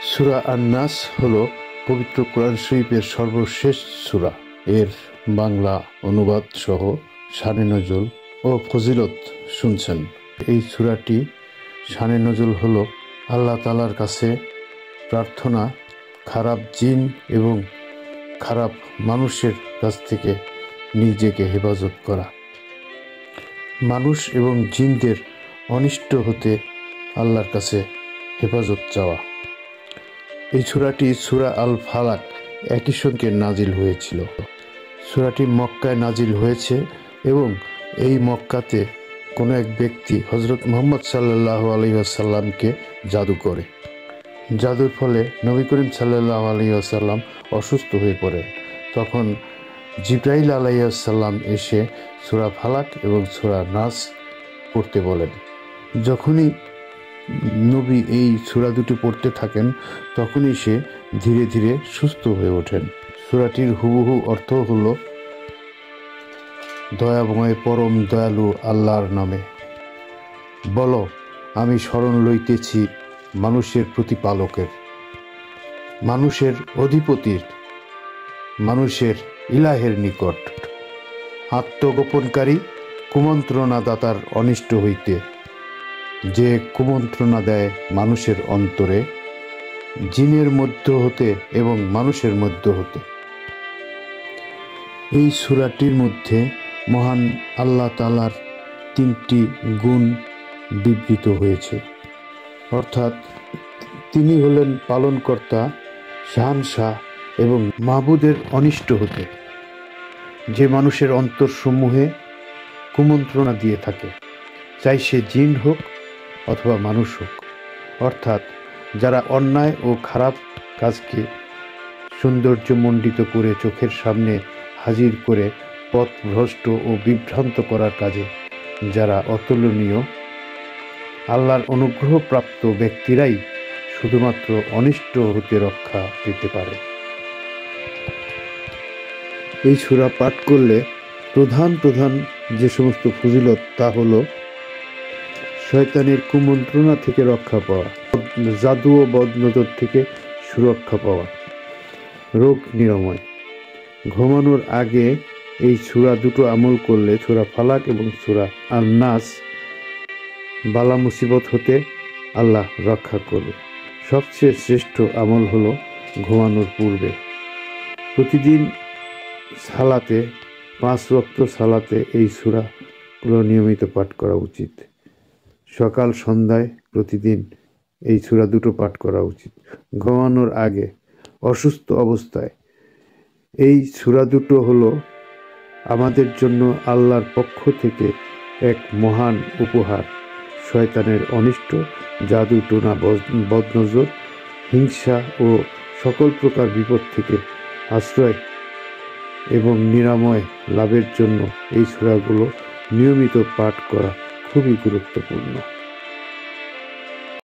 সূরা আন-নাস হল পবিত্র কোরআন শরীফের সর্বশেষ সূরা। এর বাংলা অনুবাদ সহ শানে নজুল ও ফজিলত শুনছেন। এই সূরাটি শানে নজুল হল আল্লাহ তাআলার কাছে প্রার্থনা, খারাপ জিন এবং খারাপ মানুষের কাছ থেকে নিজেকে হেফাজত করা, মানুষ এবং জিনদের অনিষ্ট হতে আল্লাহর কাছে হেফাজত চাওয়া। এই সূরাটি সূরা আল ফালাক একই সঙ্গে নাজিল হয়েছিল। সূরাটি মক্কায় নাজিল হয়েছে এবং এই মক্কাতে কোনো এক ব্যক্তি হযরত মুহাম্মদ সাল্লাল্লাহু আলাইহি ওয়াসাল্লামকে জাদু করে। জাদুর ফলে নবী করিম সাল্লাল্লাহু আলাইহি ওয়াসাল্লাম অসুস্থ হয়ে পড়েন। তখন জিবরাইল আলাইহিস সালাম এসে সূরা ফালাক এবং সূরা নাস পড়তে বলেন। যখনই নবী এই সূরা দুটি পড়তে থাকেন তখনই সে ধীরে ধীরে সুস্থ হয়ে ওঠেন। সূরাটির হুবহু অর্থ হল, দয়াময় পরম দয়ালু আল্লাহর নামে। বলো, আমি শরণ লইতেছি মানুষের প্রতিপালকের, মানুষের অধিপতির, মানুষের ইলাহের নিকট, আত্মগোপনকারী কুমন্ত্রণাদাতার অনিষ্ট হইতে, যে কুমন্ত্রণা দেয় মানুষের অন্তরে, জিনের মধ্য হতে এবং মানুষের মধ্য হতে। এই সূরাটির মধ্যে মহান আল্লাহ তাআলার 3টি গুণ বিবৃত হয়েছে, অর্থাৎ তিনি হলেন পালনকর্তা, শাহানশাহ এবং মাবুদের অনিষ্ট হতে, যে মানুষের অন্তরসমূহে কুমন্ত্রণা দিয়ে থাকে, চাই সে জিন হোক অথবা মানুষ হোক। অর্থাৎ যারা অন্যায় ও খারাপ কাজকে সৌন্দর্যমণ্ডিত করে চোখের সামনে হাজির করে পথভ্রষ্ট ও বিভ্রান্ত করার কাজে যারা অতুলনীয়, আল্লাহর অনুগ্রহপ্রাপ্ত ব্যক্তিরাই শুধুমাত্র অনিষ্ট হতে রক্ষা পেতে পারে। এই সূরা পাঠ করলে প্রধান যে সমস্ত ফজিলত তা হলো শয়তানের কুমন্ত্রণা থেকে রক্ষা পাওয়া, জাদু ও বদনজর থেকে সুরক্ষা পাওয়া, রোগ নিরাময়। ঘুমানোর আগে এই সূরা দুটো আমল করলে, সূরা ফালাক এবং সূরা আন-নাস, বালা মুসিবত হতে আল্লাহ রক্ষা করবে। সবচেয়ে শ্রেষ্ঠ আমল হলো ঘুমানোর পূর্বে প্রতিদিন সালাতে, 5 ওয়াক্ত সালাতে এই সূরাগুলো নিয়মিত পাঠ করা উচিত। সকাল সন্ধ্যায় প্রতিদিন এই সূরা দুটো পাঠ করা উচিত। ঘুমানোর আগে অসুস্থ অবস্থায় এই সূরা দুটো হলো আমাদের জন্য আল্লাহর পক্ষ থেকে এক মহান উপহার। শয়তানের অনিষ্ট, জাদু টোনা, বদনজর, হিংসা ও সকল প্রকার বিপদ থেকে আশ্রয় এবং নিরাময় লাভের জন্য এই সূরাগুলো নিয়মিত পাঠ করা খুবই গুরুত্বপূর্ণ।